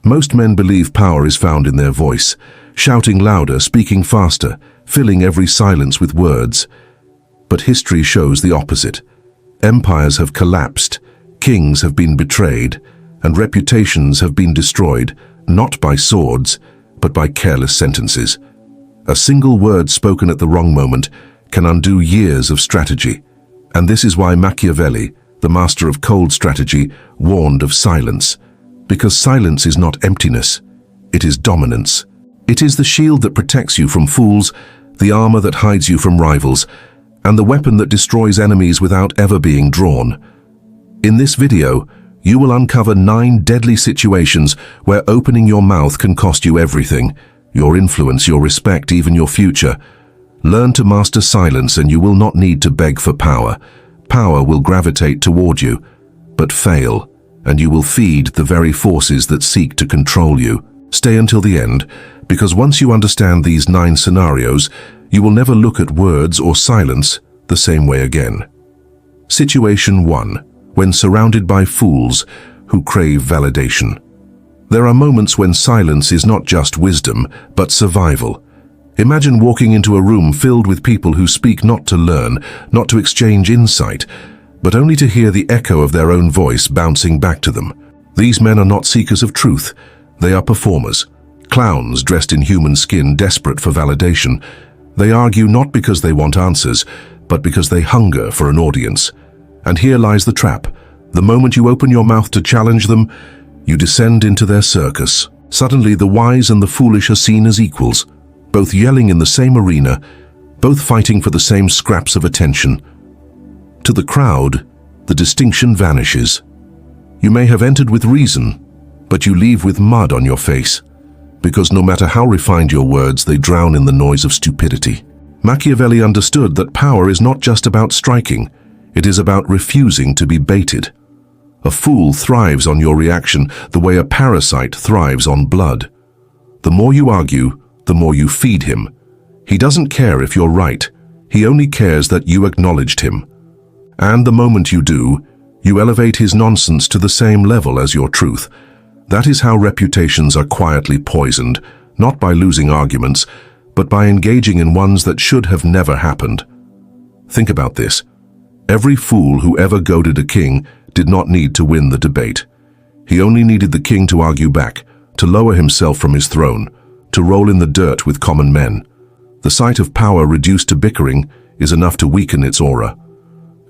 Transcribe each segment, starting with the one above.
Most men believe power is found in their voice, shouting louder, speaking faster, filling every silence with words. But history shows the opposite. Empires have collapsed, kings have been betrayed, and reputations have been destroyed, not by swords, but by careless sentences. A single word spoken at the wrong moment can undo years of strategy. And this is why Machiavelli, the master of cold strategy, warned of silence. Because silence is not emptiness, it is dominance. It is the shield that protects you from fools, the armor that hides you from rivals, and the weapon that destroys enemies without ever being drawn. In this video, you will uncover 9 deadly situations where opening your mouth can cost you everything: your influence, your respect, even your future. Learn to master silence and you will not need to beg for power. Power will gravitate toward you, but fail, and you will feed the very forces that seek to control you. Stay until the end, because once you understand these 9 scenarios, you will never look at words or silence the same way again. Situation 1. When surrounded by fools who crave validation. There are moments when silence is not just wisdom, but survival. Imagine walking into a room filled with people who speak not to learn, not to exchange insight, but only to hear the echo of their own voice bouncing back to them. These men are not seekers of truth, they are performers. Clowns dressed in human skin, desperate for validation. They argue not because they want answers, but because they hunger for an audience. And here lies the trap. The moment you open your mouth to challenge them, you descend into their circus. Suddenly the wise and the foolish are seen as equals, both yelling in the same arena, both fighting for the same scraps of attention. To the crowd, the distinction vanishes. You may have entered with reason, but you leave with mud on your face, because no matter how refined your words, they drown in the noise of stupidity. Machiavelli understood that power is not just about striking, it is about refusing to be baited. A fool thrives on your reaction the way a parasite thrives on blood. The more you argue, the more you feed him. He doesn't care if you're right, he only cares that you acknowledged him. And the moment you do, you elevate his nonsense to the same level as your truth. That is how reputations are quietly poisoned, not by losing arguments, but by engaging in ones that should have never happened. Think about this. Every fool who ever goaded a king did not need to win the debate. He only needed the king to argue back, to lower himself from his throne, to roll in the dirt with common men. The sight of power reduced to bickering is enough to weaken its aura.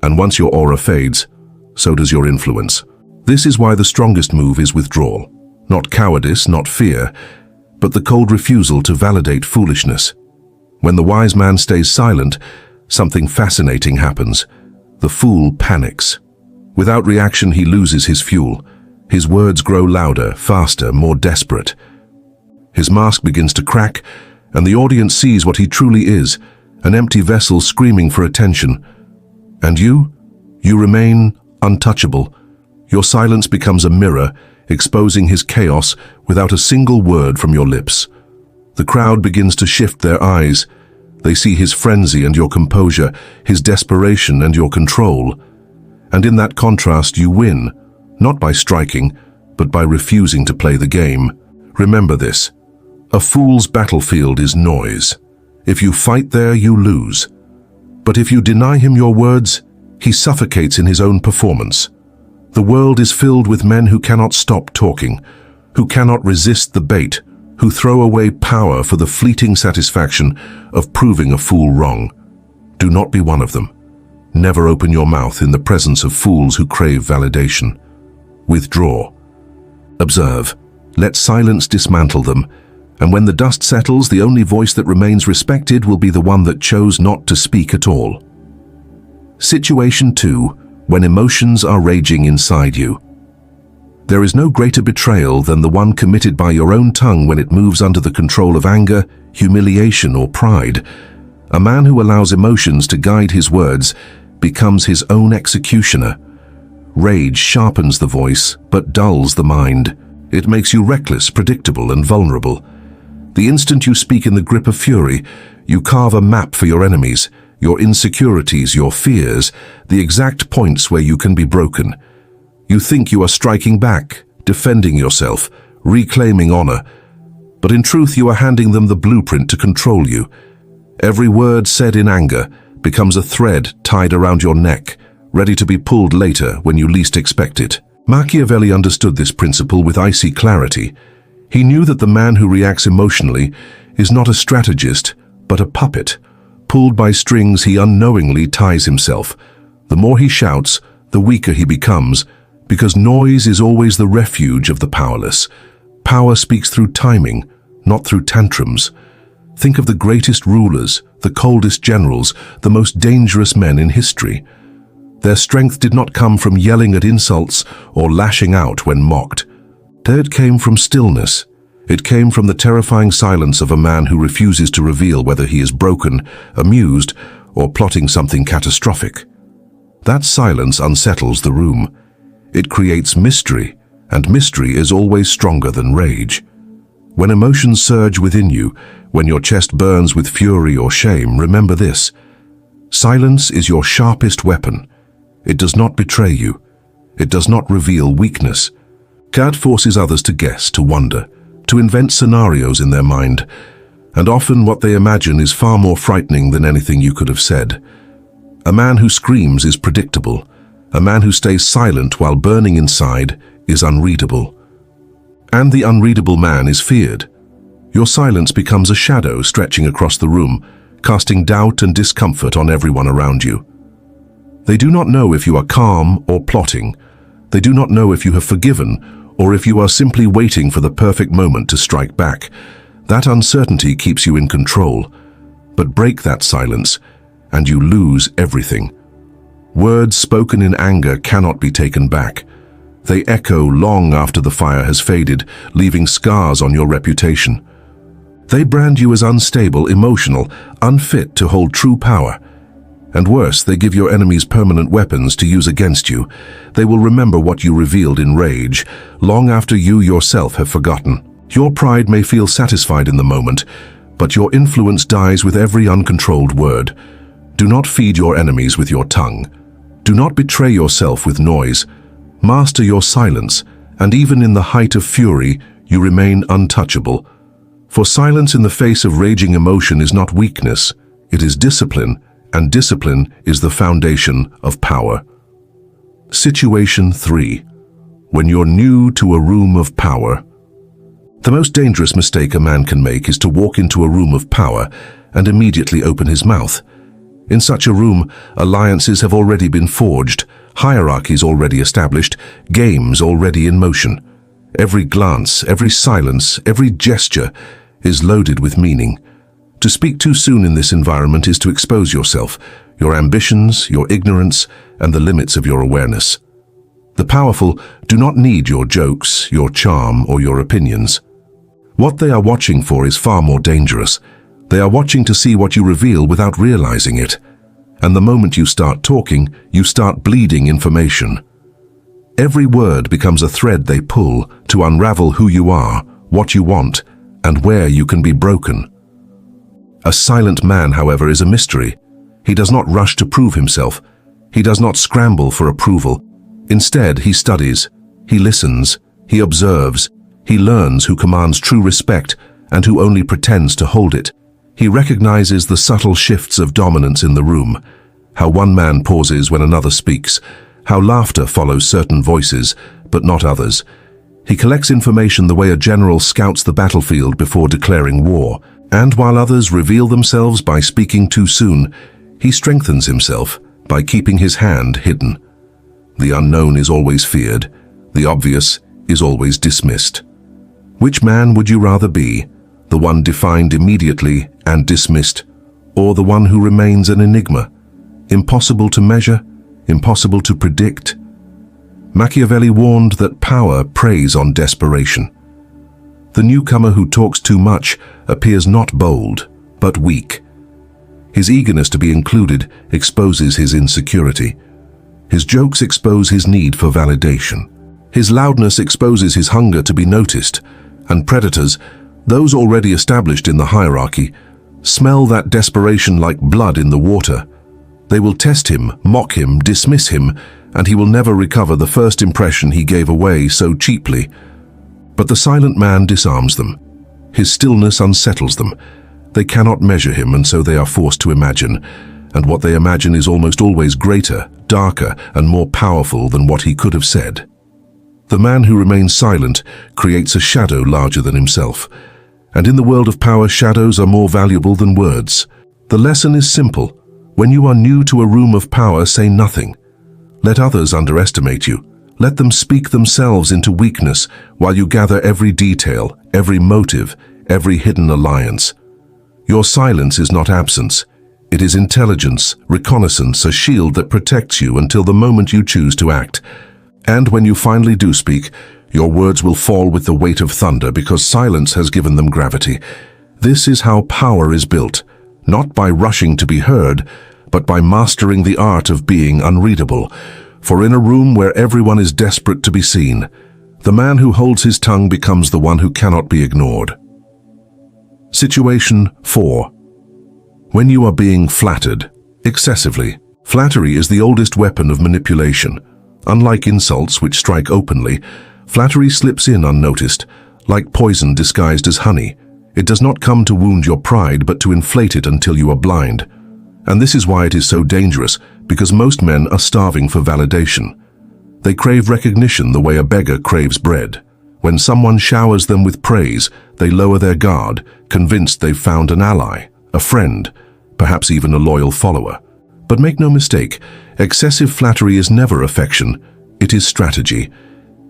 And once your aura fades, so does your influence. This is why the strongest move is withdrawal. Not cowardice, not fear, but the cold refusal to validate foolishness. When the wise man stays silent, something fascinating happens. The fool panics. Without reaction, he loses his fuel. His words grow louder, faster, more desperate. His mask begins to crack, and the audience sees what he truly is, an empty vessel screaming for attention. And you remain untouchable. Your silence becomes a mirror, exposing his chaos without a single word from your lips. The crowd begins to shift their eyes. They see his frenzy and your composure, his desperation and your control. And in that contrast you win, not by striking, but by refusing to play the game. Remember this. A fool's battlefield is noise. If you fight there, you lose. But if you deny him your words, he suffocates in his own performance. The world is filled with men who cannot stop talking, who cannot resist the bait, who throw away power for the fleeting satisfaction of proving a fool wrong. Do not be one of them. Never open your mouth in the presence of fools who crave validation. Withdraw. Observe. Let silence dismantle them, and when the dust settles, the only voice that remains respected will be the one that chose not to speak at all. Situation 2. When emotions are raging inside you. There is no greater betrayal than the one committed by your own tongue when it moves under the control of anger, humiliation, or pride. A man who allows emotions to guide his words becomes his own executioner. Rage sharpens the voice, but dulls the mind. It makes you reckless, predictable, and vulnerable. The instant you speak in the grip of fury, you carve a map for your enemies, your insecurities, your fears, the exact points where you can be broken. You think you are striking back, defending yourself, reclaiming honor. But in truth, you are handing them the blueprint to control you. Every word said in anger becomes a thread tied around your neck, ready to be pulled later when you least expect it. Machiavelli understood this principle with icy clarity. He knew that the man who reacts emotionally is not a strategist, but a puppet. Pulled by strings, he unknowingly ties himself. The more he shouts, the weaker he becomes, because noise is always the refuge of the powerless. Power speaks through timing, not through tantrums. Think of the greatest rulers, the coldest generals, the most dangerous men in history. Their strength did not come from yelling at insults or lashing out when mocked. It came from stillness. It came from the terrifying silence of a man who refuses to reveal whether he is broken, amused, or plotting something catastrophic. That silence unsettles the room. It creates mystery, and mystery is always stronger than rage. When emotions surge within you, when your chest burns with fury or shame, remember this: silence is your sharpest weapon. It does not betray you. It does not reveal weakness. It forces others to guess, to wonder, to invent scenarios in their mind, and often what they imagine is far more frightening than anything you could have said. A man who screams is predictable. A man who stays silent while burning inside is unreadable. And the unreadable man is feared. Your silence becomes a shadow stretching across the room, casting doubt and discomfort on everyone around you. They do not know if you are calm or plotting. They do not know if you have forgiven or if you are simply waiting for the perfect moment to strike back. That uncertainty keeps you in control. But break that silence, and you lose everything. Words spoken in anger cannot be taken back. They echo long after the fire has faded, leaving scars on your reputation. They brand you as unstable, emotional, unfit to hold true power. And worse, they give your enemies permanent weapons to use against you. They will remember what you revealed in rage, long after you yourself have forgotten. Your pride may feel satisfied in the moment, but your influence dies with every uncontrolled word. Do not feed your enemies with your tongue. Do not betray yourself with noise. Master your silence, and even in the height of fury, you remain untouchable. For silence in the face of raging emotion is not weakness, it is discipline, and discipline is the foundation of power. Situation 3. When you're new to a room of power. The most dangerous mistake a man can make is to walk into a room of power and immediately open his mouth. In such a room, alliances have already been forged, hierarchies already established, games already in motion. Every glance, every silence, every gesture is loaded with meaning. To speak too soon in this environment is to expose yourself, your ambitions, your ignorance, and the limits of your awareness. The powerful do not need your jokes, your charm, or your opinions. What they are watching for is far more dangerous. They are watching to see what you reveal without realizing it. And the moment you start talking, you start bleeding information. Every word becomes a thread they pull to unravel who you are, what you want, and where you can be broken. A silent man, however, is a mystery. He does not rush to prove himself. He does not scramble for approval. Instead, he studies, he listens, he observes, he learns who commands true respect and who only pretends to hold it. He recognizes the subtle shifts of dominance in the room, how one man pauses when another speaks, how laughter follows certain voices, but not others. He collects information the way a general scouts the battlefield before declaring war. And while others reveal themselves by speaking too soon, he strengthens himself by keeping his hand hidden. The unknown is always feared. The obvious is always dismissed. Which man would you rather be? The one defined immediately and dismissed, or the one who remains an enigma? Impossible to measure, impossible to predict. Machiavelli warned that power preys on desperation. The newcomer who talks too much appears not bold, but weak. His eagerness to be included exposes his insecurity. His jokes expose his need for validation. His loudness exposes his hunger to be noticed, and predators, those already established in the hierarchy, smell that desperation like blood in the water. They will test him, mock him, dismiss him, and he will never recover the first impression he gave away so cheaply. But the silent man disarms them. His stillness unsettles them. They cannot measure him, and so they are forced to imagine. And what they imagine is almost always greater, darker, and more powerful than what he could have said. The man who remains silent creates a shadow larger than himself. And in the world of power, shadows are more valuable than words. The lesson is simple. When you are new to a room of power, say nothing. Let others underestimate you. Let them speak themselves into weakness while you gather every detail, every motive, every hidden alliance. Your silence is not absence. It is intelligence, reconnaissance, a shield that protects you until the moment you choose to act. And when you finally do speak, your words will fall with the weight of thunder because silence has given them gravity. This is how power is built, not by rushing to be heard, but by mastering the art of being unreadable. For in a room where everyone is desperate to be seen, the man who holds his tongue becomes the one who cannot be ignored. Situation 4. When you are being flattered, excessively. Flattery is the oldest weapon of manipulation. Unlike insults which strike openly, flattery slips in unnoticed, like poison disguised as honey. It does not come to wound your pride, but to inflate it until you are blind. And this is why it is so dangerous, because most men are starving for validation. They crave recognition the way a beggar craves bread. When someone showers them with praise, they lower their guard, convinced they've found an ally, a friend, perhaps even a loyal follower. But make no mistake, excessive flattery is never affection. It is strategy.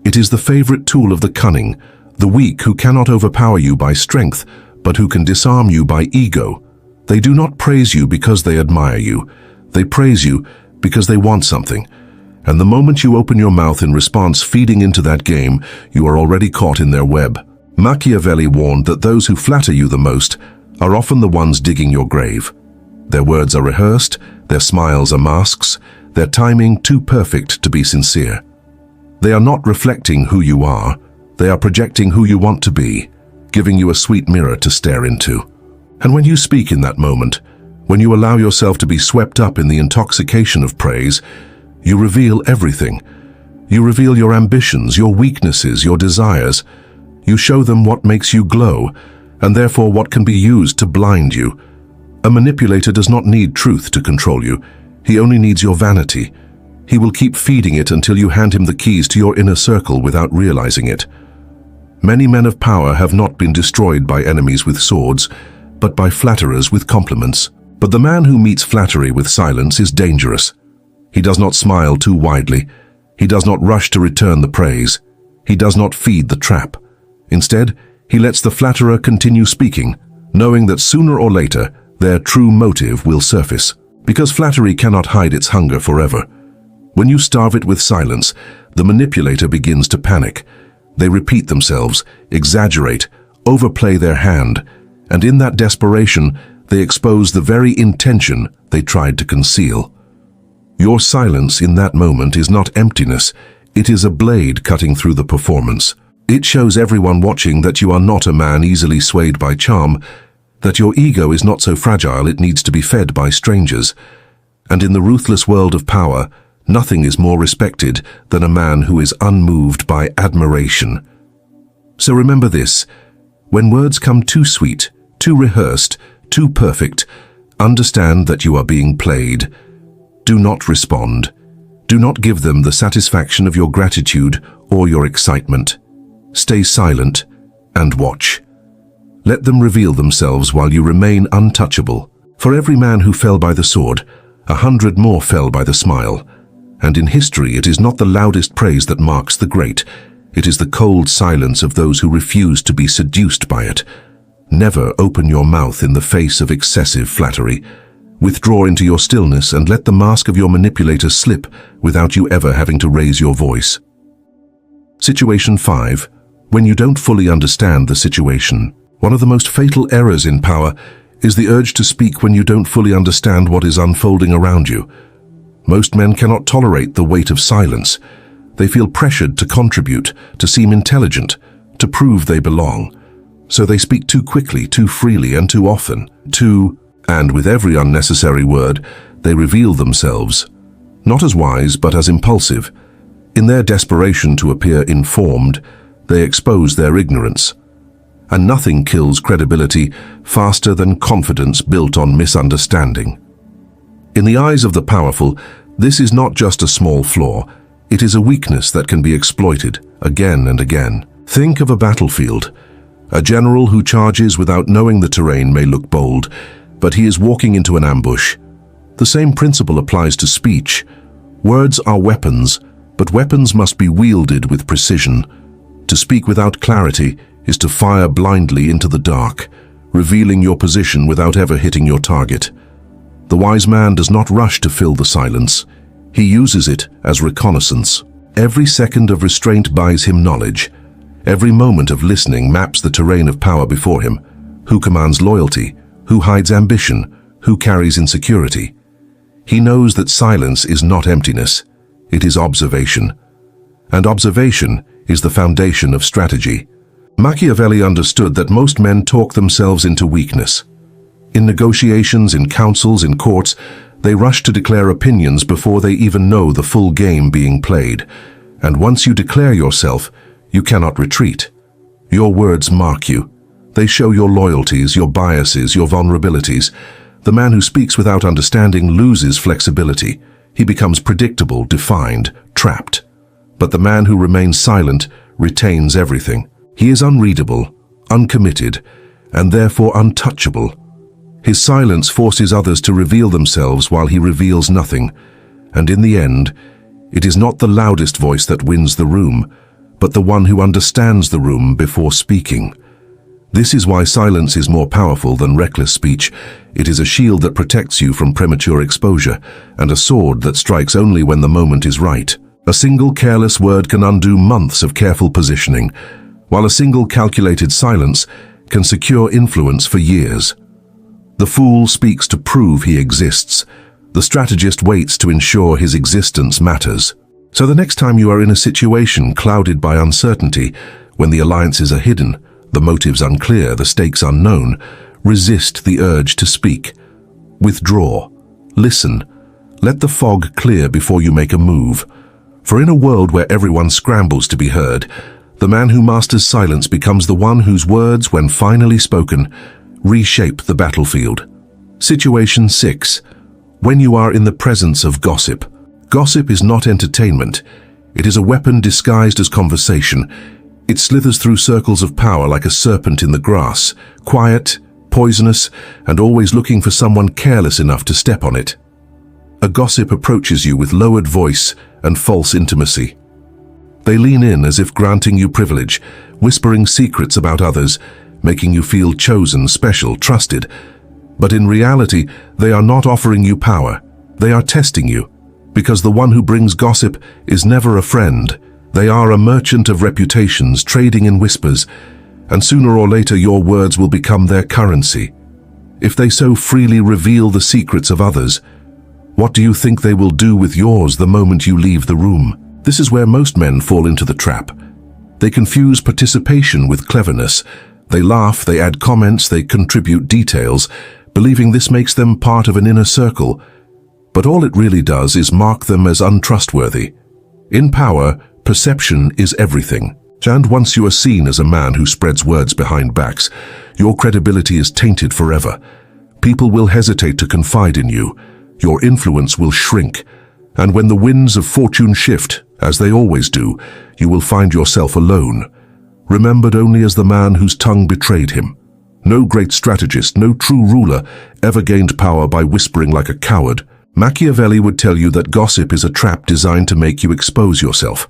It is the favorite tool of the cunning, the weak who cannot overpower you by strength, but who can disarm you by ego. They do not praise you because they admire you. They praise you because they want something. And the moment you open your mouth in response, feeding into that game, you are already caught in their web. Machiavelli warned that those who flatter you the most are often the ones digging your grave. Their words are rehearsed, their smiles are masks, their timing too perfect to be sincere. They are not reflecting who you are, they are projecting who you want to be, giving you a sweet mirror to stare into. And when you speak in that moment, when you allow yourself to be swept up in the intoxication of praise, you reveal everything. You reveal your ambitions, your weaknesses, your desires. You show them what makes you glow, and therefore what can be used to blind you. A manipulator does not need truth to control you. He only needs your vanity. He will keep feeding it until you hand him the keys to your inner circle without realizing it. Many men of power have not been destroyed by enemies with swords, but by flatterers with compliments. But the man who meets flattery with silence is dangerous. He does not smile too widely. He does not rush to return the praise. He does not feed the trap. Instead, he lets the flatterer continue speaking, knowing that sooner or later, their true motive will surface. Because flattery cannot hide its hunger forever. When you starve it with silence, the manipulator begins to panic. They repeat themselves, exaggerate, overplay their hand, and in that desperation, they expose the very intention they tried to conceal. Your silence in that moment is not emptiness, it is a blade cutting through the performance. It shows everyone watching that you are not a man easily swayed by charm, that your ego is not so fragile it needs to be fed by strangers. And in the ruthless world of power, nothing is more respected than a man who is unmoved by admiration. So remember this, when words come too sweet, too rehearsed, too perfect, understand that you are being played. Do not respond. Do not give them the satisfaction of your gratitude or your excitement. Stay silent and watch. Let them reveal themselves while you remain untouchable. For every man who fell by the sword, 100 more fell by the smile. And in history, it is not the loudest praise that marks the great. It is the cold silence of those who refuse to be seduced by it. Never open your mouth in the face of excessive flattery. Withdraw into your stillness and let the mask of your manipulator slip without you ever having to raise your voice. Situation 5. When you don't fully understand the situation. One of the most fatal errors in power is the urge to speak when you don't fully understand what is unfolding around you. Most men cannot tolerate the weight of silence. They feel pressured to contribute, to seem intelligent, to prove they belong. So they speak too quickly, too freely, and too often. And with every unnecessary word, they reveal themselves, not as wise but as impulsive. In their desperation to appear informed, they expose their ignorance. And nothing kills credibility faster than confidence built on misunderstanding. In the eyes of the powerful, this is not just a small flaw, it is a weakness that can be exploited again and again. Think of a battlefield. A general who charges without knowing the terrain may look bold, but he is walking into an ambush. The same principle applies to speech. Words are weapons, but weapons must be wielded with precision. To speak without clarity is to fire blindly into the dark, revealing your position without ever hitting your target. The wise man does not rush to fill the silence. He uses it as reconnaissance. Every second of restraint buys him knowledge. Every moment of listening maps the terrain of power before him. Who commands loyalty? Who hides ambition? Who carries insecurity? He knows that silence is not emptiness. It is observation. And observation is the foundation of strategy. Machiavelli understood that most men talk themselves into weakness. In negotiations, in councils, in courts, they rush to declare opinions before they even know the full game being played. And once you declare yourself, you cannot retreat. Your words mark you. They show your loyalties, your biases, your vulnerabilities. The man who speaks without understanding loses flexibility. He becomes predictable, defined, trapped. But the man who remains silent retains everything. He is unreadable, uncommitted, and therefore untouchable. His silence forces others to reveal themselves while he reveals nothing. And in the end, it is not the loudest voice that wins the room, but the one who understands the room before speaking. This is why silence is more powerful than reckless speech. It is a shield that protects you from premature exposure, and a sword that strikes only when the moment is right. A single careless word can undo months of careful positioning, while a single calculated silence can secure influence for years. The fool speaks to prove he exists. The strategist waits to ensure his existence matters. So the next time you are in a situation clouded by uncertainty, when the alliances are hidden, the motives unclear, the stakes unknown, resist the urge to speak. Withdraw. Listen. Let the fog clear before you make a move. For in a world where everyone scrambles to be heard, the man who masters silence becomes the one whose words, when finally spoken, reshape the battlefield. Situation 6. When you are in the presence of gossip. Gossip is not entertainment. It is a weapon disguised as conversation. It slithers through circles of power like a serpent in the grass, quiet, poisonous, and always looking for someone careless enough to step on it. A gossip approaches you with lowered voice and false intimacy. They lean in as if granting you privilege, whispering secrets about others, making you feel chosen, special, trusted. But in reality, they are not offering you power. They are testing you, because the one who brings gossip is never a friend. They are a merchant of reputations, trading in whispers, and sooner or later your words will become their currency. If they so freely reveal the secrets of others, what do you think they will do with yours the moment you leave the room? This is where most men fall into the trap. They confuse participation with cleverness. They laugh, they add comments, they contribute details, believing this makes them part of an inner circle. But all it really does is mark them as untrustworthy. In power, perception is everything. And once you are seen as a man who spreads words behind backs, your credibility is tainted forever. People will hesitate to confide in you. Your influence will shrink. And when the winds of fortune shift, as they always do, you will find yourself alone, remembered only as the man whose tongue betrayed him. No great strategist, no true ruler ever gained power by whispering like a coward. Machiavelli would tell you that gossip is a trap designed to make you expose yourself.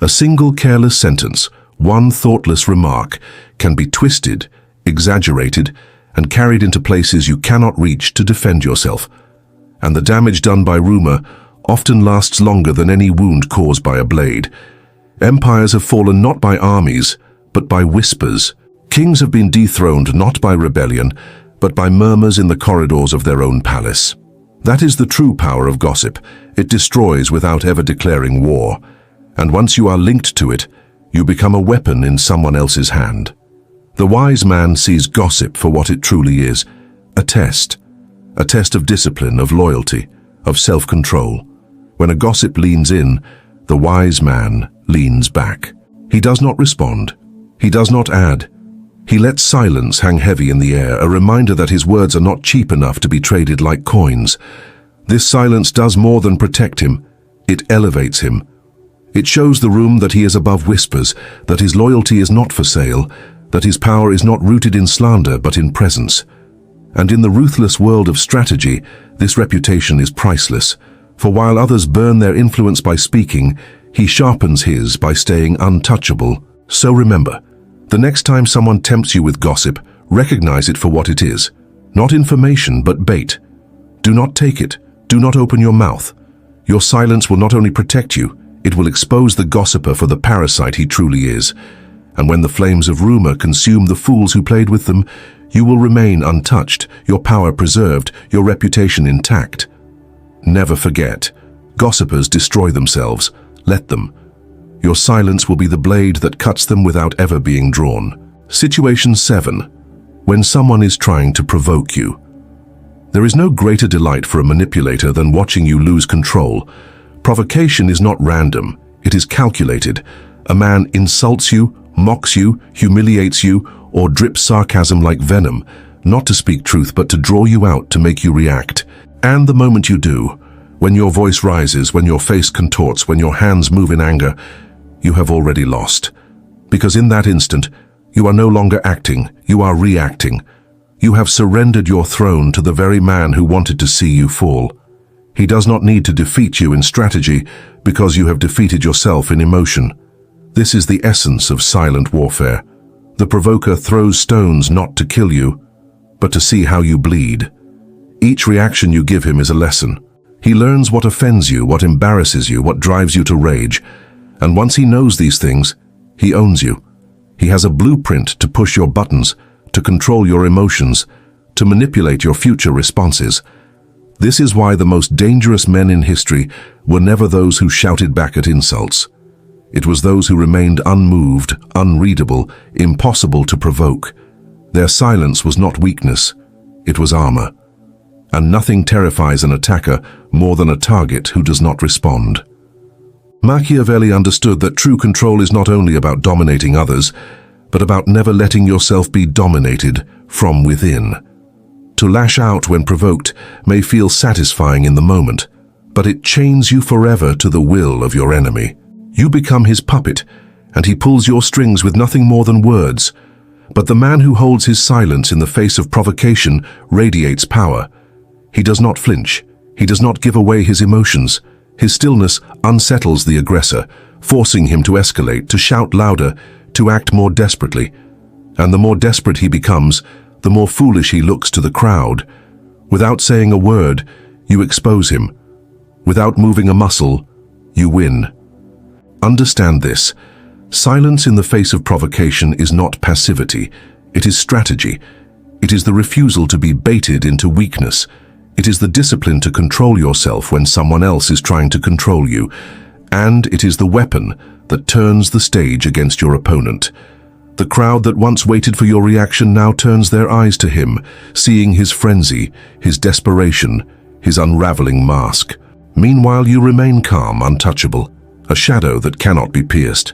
A single careless sentence, one thoughtless remark, can be twisted, exaggerated, and carried into places you cannot reach to defend yourself. And the damage done by rumor often lasts longer than any wound caused by a blade. Empires have fallen not by armies, but by whispers. Kings have been dethroned not by rebellion, but by murmurs in the corridors of their own palace. That is the true power of gossip. It destroys without ever declaring war. And once you are linked to it, you become a weapon in someone else's hand. The wise man sees gossip for what it truly is, a test of discipline, of loyalty, of self-control. When a gossip leans in, the wise man leans back. He does not respond. He does not add. He lets silence hang heavy in the air, a reminder that his words are not cheap enough to be traded like coins. This silence does more than protect him. It elevates him. It shows the room that he is above whispers, that his loyalty is not for sale, that his power is not rooted in slander but in presence. And in the ruthless world of strategy, this reputation is priceless. For while others burn their influence by speaking, he sharpens his by staying untouchable. So remember, the next time someone tempts you with gossip, recognize it for what it is. Not information, but bait. Do not take it. Do not open your mouth. Your silence will not only protect you, it will expose the gossiper for the parasite he truly is. And when the flames of rumor consume the fools who played with them, you will remain untouched, your power preserved, your reputation intact. Never forget, gossipers destroy themselves. Let them. Your silence will be the blade that cuts them without ever being drawn. Situation 7. When someone is trying to provoke you. There is no greater delight for a manipulator than watching you lose control. Provocation is not random, it is calculated. A man insults you, mocks you, humiliates you, or drips sarcasm like venom, not to speak truth but to draw you out to make you react. And the moment you do, when your voice rises, when your face contorts, when your hands move in anger, you have already lost. Because in that instant, you are no longer acting, you are reacting. You have surrendered your throne to the very man who wanted to see you fall. He does not need to defeat you in strategy because you have defeated yourself in emotion. This is the essence of silent warfare. The provoker throws stones not to kill you, but to see how you bleed. Each reaction you give him is a lesson. He learns what offends you, what embarrasses you, what drives you to rage. And once he knows these things, he owns you. He has a blueprint to push your buttons, to control your emotions, to manipulate your future responses. This is why the most dangerous men in history were never those who shouted back at insults. It was those who remained unmoved, unreadable, impossible to provoke. Their silence was not weakness, it was armor. And nothing terrifies an attacker more than a target who does not respond. Machiavelli understood that true control is not only about dominating others, but about never letting yourself be dominated from within. To lash out when provoked may feel satisfying in the moment, but it chains you forever to the will of your enemy. You become his puppet, and he pulls your strings with nothing more than words. But the man who holds his silence in the face of provocation radiates power. He does not flinch. He does not give away his emotions. His stillness unsettles the aggressor, forcing him to escalate, to shout louder, to act more desperately. And the more desperate he becomes, the more foolish he looks to the crowd. Without saying a word, you expose him. Without moving a muscle, you win. Understand this. Silence in the face of provocation is not passivity. It is strategy. It is the refusal to be baited into weakness. It is the discipline to control yourself when someone else is trying to control you. And it is the weapon that turns the stage against your opponent. The crowd that once waited for your reaction now turns their eyes to him, seeing his frenzy, his desperation, his unraveling mask. Meanwhile, you remain calm, untouchable, a shadow that cannot be pierced.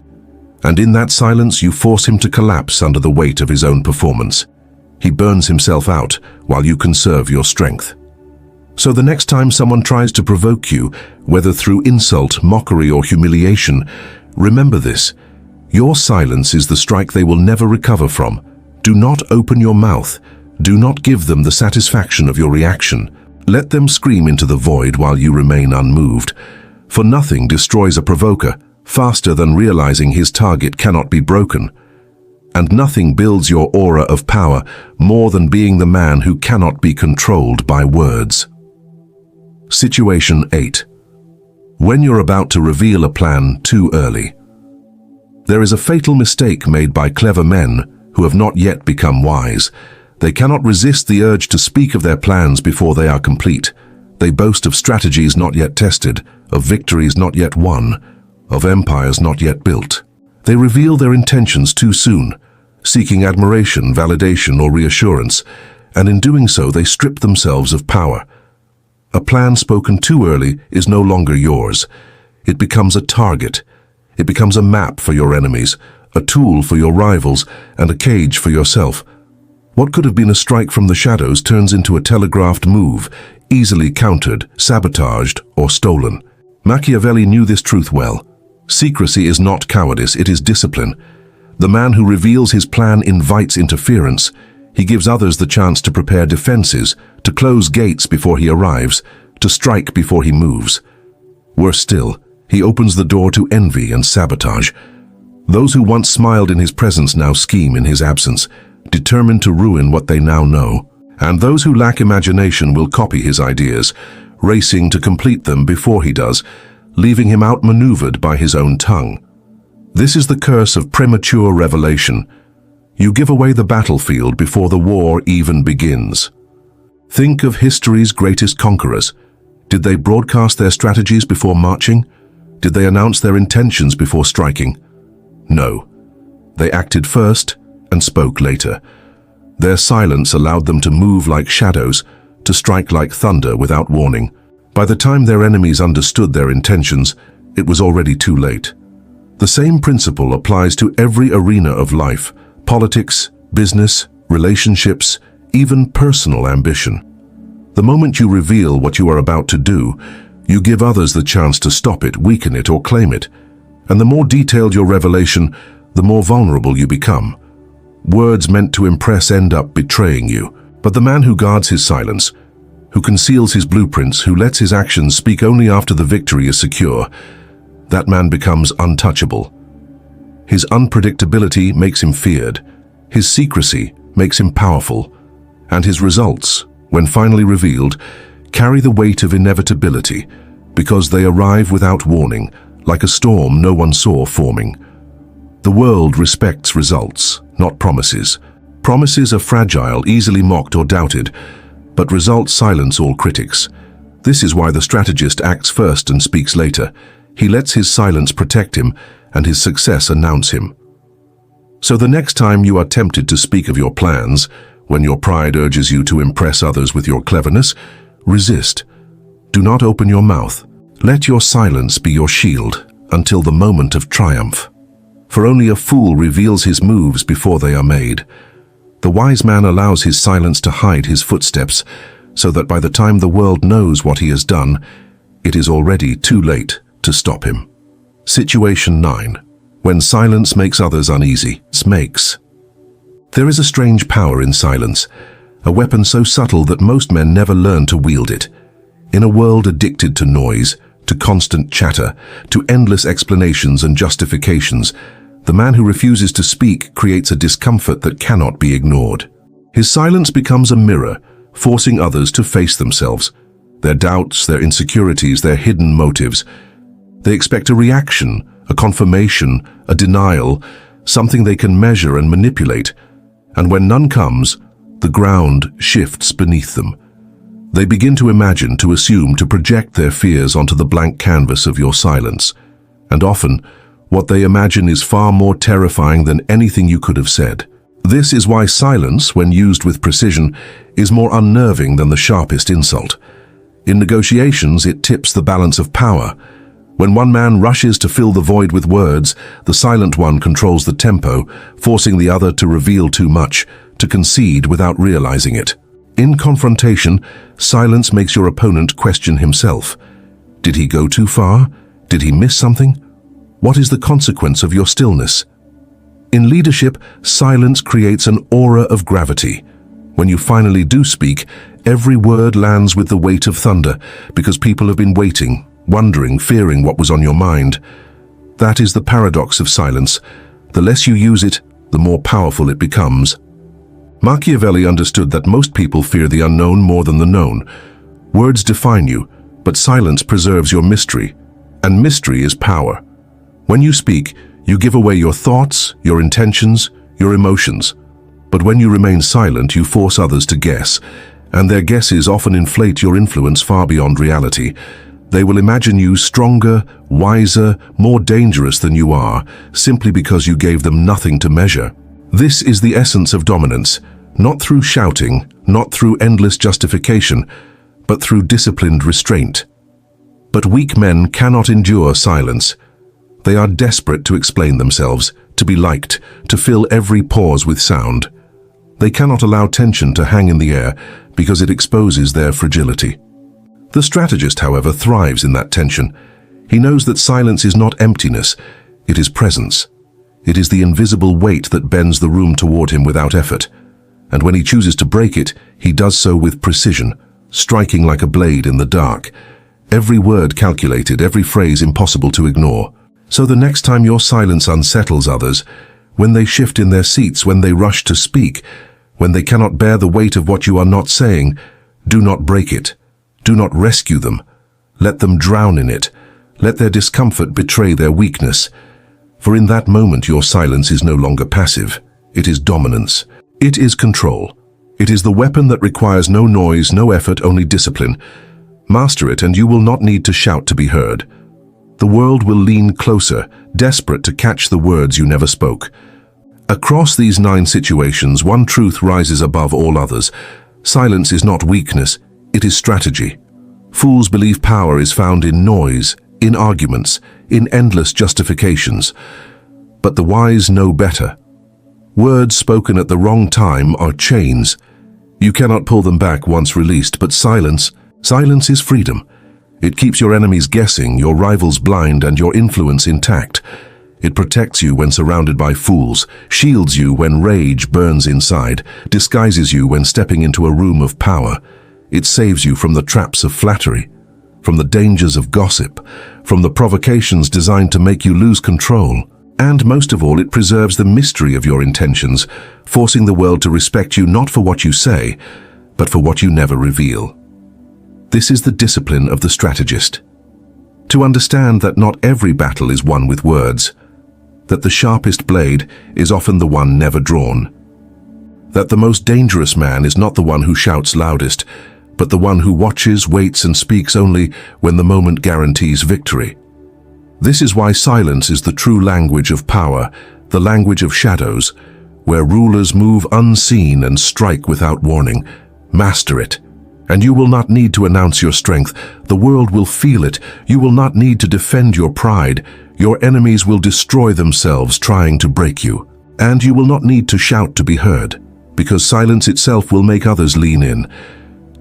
And in that silence, you force him to collapse under the weight of his own performance. He burns himself out while you conserve your strength. So the next time someone tries to provoke you, whether through insult, mockery, or humiliation, remember this. Your silence is the strike they will never recover from. Do not open your mouth. Do not give them the satisfaction of your reaction. Let them scream into the void while you remain unmoved. For nothing destroys a provoker faster than realizing his target cannot be broken. And nothing builds your aura of power more than being the man who cannot be controlled by words. Situation 8. When you're about to reveal a plan too early. There is a fatal mistake made by clever men who have not yet become wise. They cannot resist the urge to speak of their plans before they are complete. They boast of strategies not yet tested, of victories not yet won, of empires not yet built. They reveal their intentions too soon, seeking admiration, validation, or reassurance, and in doing so they strip themselves of power. A plan spoken too early is no longer yours. It becomes a target. It becomes a map for your enemies, a tool for your rivals, and a cage for yourself. What could have been a strike from the shadows turns into a telegraphed move, easily countered, sabotaged, or stolen. Machiavelli knew this truth well. Secrecy is not cowardice, it is discipline. The man who reveals his plan invites interference. He gives others the chance to prepare defenses, to close gates before he arrives, to strike before he moves. Worse still, he opens the door to envy and sabotage. Those who once smiled in his presence now scheme in his absence, determined to ruin what they now know. And those who lack imagination will copy his ideas, racing to complete them before he does, leaving him outmaneuvered by his own tongue. This is the curse of premature revelation. You give away the battlefield before the war even begins. Think of history's greatest conquerors. Did they broadcast their strategies before marching? Did they announce their intentions before striking? No. They acted first and spoke later. Their silence allowed them to move like shadows, to strike like thunder without warning. By the time their enemies understood their intentions, it was already too late. The same principle applies to every arena of life: politics, business, relationships, even personal ambition. The moment you reveal what you are about to do, you give others the chance to stop it, weaken it, or claim it. And the more detailed your revelation, the more vulnerable you become. Words meant to impress end up betraying you. But the man who guards his silence, who conceals his blueprints, who lets his actions speak only after the victory is secure, that man becomes untouchable. His unpredictability makes him feared. His secrecy makes him powerful. And his results, when finally revealed, carry the weight of inevitability, because they arrive without warning, like a storm no one saw forming. The world respects results, not promises. Promises are fragile, easily mocked or doubted, but results silence all critics. This is why the strategist acts first and speaks later. He lets his silence protect him and his success announce him. So the next time you are tempted to speak of your plans, when your pride urges you to impress others with your cleverness, resist. Do not open your mouth. Let your silence be your shield until the moment of triumph. For only a fool reveals his moves before they are made. The wise man allows his silence to hide his footsteps, so that by the time the world knows what he has done, it is already too late to stop him. Situation 9. When silence makes others uneasy. There is a strange power in silence, a weapon so subtle that most men never learn to wield it. In a world addicted to noise, to constant chatter, to endless explanations and justifications, the man who refuses to speak creates a discomfort that cannot be ignored. His silence becomes a mirror, forcing others to face themselves, their doubts, their insecurities, their hidden motives. They expect a reaction, a confirmation, a denial, something they can measure and manipulate. And when none comes, the ground shifts beneath them. They begin to imagine, to assume, to project their fears onto the blank canvas of your silence. And often, what they imagine is far more terrifying than anything you could have said. This is why silence, when used with precision, is more unnerving than the sharpest insult. In negotiations, it tips the balance of power. When one man rushes to fill the void with words, the silent one controls the tempo, forcing the other to reveal too much, to concede without realizing it. In confrontation, silence makes your opponent question himself. Did he go too far? Did he miss something? What is the consequence of your stillness? In leadership, silence creates an aura of gravity. When you finally do speak, every word lands with the weight of thunder, because people have been waiting, wondering, fearing what was on your mind. That is the paradox of silence. The less you use it, the more powerful it becomes. Machiavelli understood that most people fear the unknown more than the known. Words define you, but silence preserves your mystery, and mystery is power. When you speak, you give away your thoughts, your intentions, your emotions. But when you remain silent, you force others to guess, and their guesses often inflate your influence far beyond reality. They will imagine you stronger, wiser, more dangerous than you are, simply because you gave them nothing to measure. This is the essence of dominance, not through shouting, not through endless justification, but through disciplined restraint. But weak men cannot endure silence. They are desperate to explain themselves, to be liked, to fill every pause with sound. They cannot allow tension to hang in the air because it exposes their fragility. The strategist, however, thrives in that tension. He knows that silence is not emptiness, it is presence. It is the invisible weight that bends the room toward him without effort. And when he chooses to break it, he does so with precision, striking like a blade in the dark. Every word calculated, every phrase impossible to ignore. So the next time your silence unsettles others, when they shift in their seats, when they rush to speak, when they cannot bear the weight of what you are not saying, do not break it. Do not rescue them. Let them drown in it. Let their discomfort betray their weakness. For in that moment your silence is no longer passive. It is dominance. It is control. It is the weapon that requires no noise, no effort, only discipline. Master it and you will not need to shout to be heard. The world will lean closer, desperate to catch the words you never spoke. Across these 9 situations, one truth rises above all others. Silence is not weakness, it is strategy. Fools believe power is found in noise, in arguments, in endless justifications. But the wise know better. Words spoken at the wrong time are chains. You cannot pull them back once released, but silence is freedom. It keeps your enemies guessing, your rivals blind, and your influence intact. It protects you when surrounded by fools, shields you when rage burns inside, disguises you when stepping into a room of power. It saves you from the traps of flattery, from the dangers of gossip, from the provocations designed to make you lose control. And most of all, it preserves the mystery of your intentions, forcing the world to respect you not for what you say, but for what you never reveal. This is the discipline of the strategist. To understand that not every battle is won with words, that the sharpest blade is often the one never drawn, that the most dangerous man is not the one who shouts loudest, but the one who watches, waits, and speaks only when the moment guarantees victory. This is why silence is the true language of power, the language of shadows, where rulers move unseen and strike without warning. Master it, and you will not need to announce your strength. The world will feel it. You will not need to defend your pride. Your enemies will destroy themselves trying to break you. And you will not need to shout to be heard, because silence itself will make others lean in,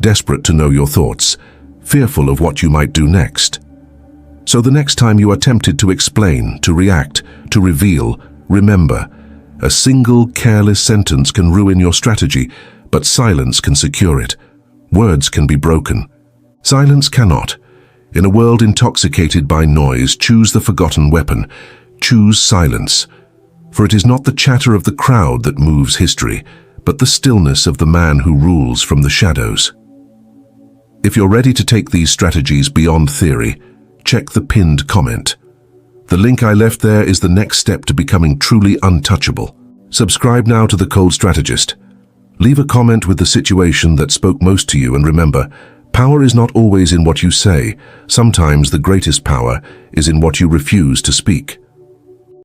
desperate to know your thoughts, fearful of what you might do next. So the next time you are tempted to explain, to react, to reveal, remember, a single careless sentence can ruin your strategy, but silence can secure it. Words can be broken. Silence cannot. In a world intoxicated by noise, choose the forgotten weapon. Choose silence. For it is not the chatter of the crowd that moves history, but the stillness of the man who rules from the shadows. If you're ready to take these strategies beyond theory, check the pinned comment. The link I left there is the next step to becoming truly untouchable. Subscribe now to the Cold Strategist. Leave a comment with the situation that spoke most to you, and remember, power is not always in what you say. Sometimes the greatest power is in what you refuse to speak.